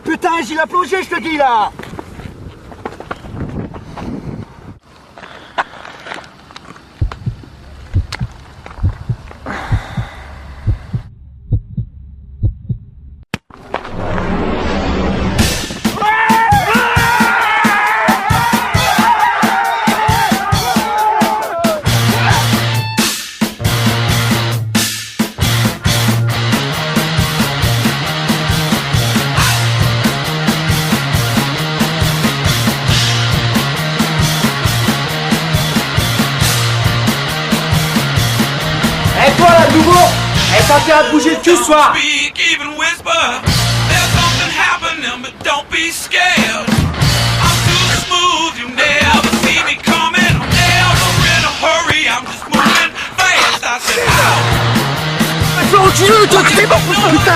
Putain, j'y a plongé, je te dis, là. Et toi là, nouveau, t'as intérêt à bouger le cul ce soir. Tu veux, toi, tu fais bon, putain.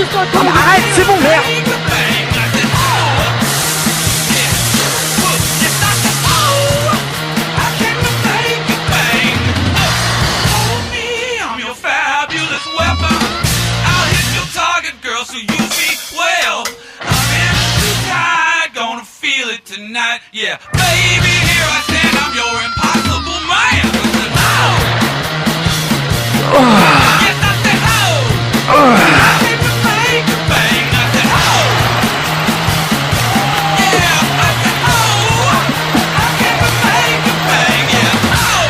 Arrête, c'est bon, merde. Tonight, yeah, baby, here I stand, I'm your impossible man. Oh. Yes, I said, oh. I came to make a bang. I said, oh. Yeah, I said, oh. I came to make a bang. Yeah, oh.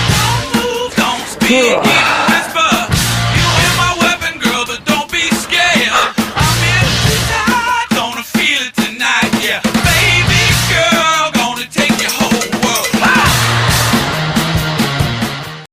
Don't move, don't speak.